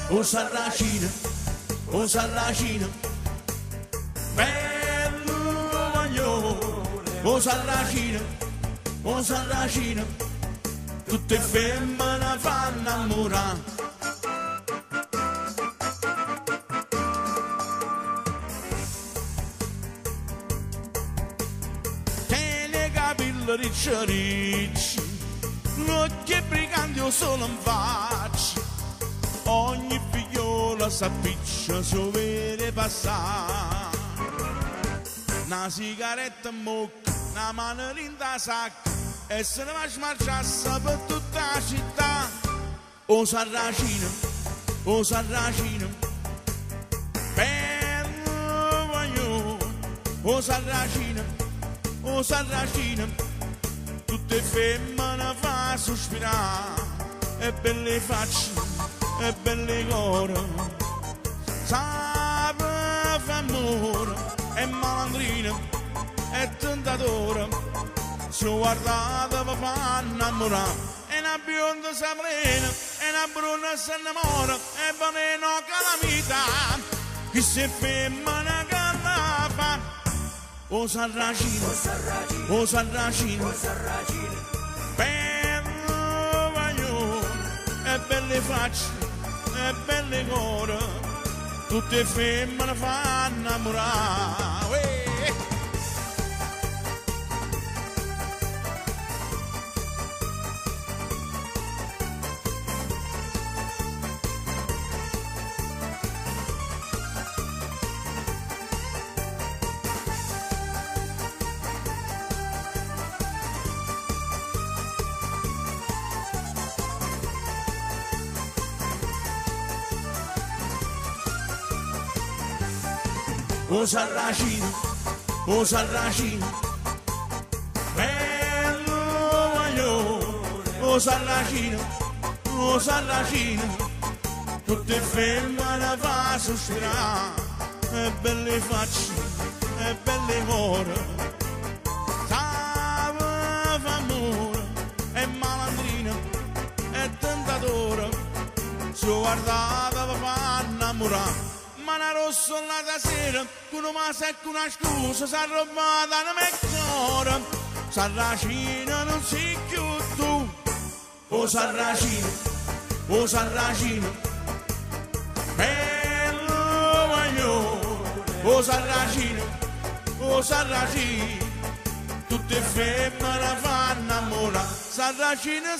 o sarracino, o sarracino, bello maglione, o sarracino, tutte femmine fanno innamorare. Tiene i capelli ricci, l'occhio briganti o solo in faccia, ogni figliola s'appiccia su vede passare. Una sigaretta in bocca, una mano in da sacca, e se ne va a smarciassa per tutta la città. O sarracino, bello maglione, o sarracino, tutte femmine fa sospirare, e belle facce, e belle cuore, sape fa amore, e malandrina, e tentatore, se guardate mi fa innamorare. E una bionda s'aprena, e una bruna s'annamora, e veneno calamita, che se femmina che la fa. O sarracino, bello maglione, e belle facce, e belle cuore, tutte femmine fanno innamorare. O sarracino, bello maglione, o sarracino, tutte femmine fa sospirare, e belle facce, e belle cuore, sape fa amore, e malandrina, e tentatore, se guardate vi fa innamorare. Mana rosso la sera, con una secca una scusa, s'è rubata una mezz'ora, sarracino non si più tu. O sarracino, bello maglione, o sarracino, tutte femmine fanno innamorare, sarracino,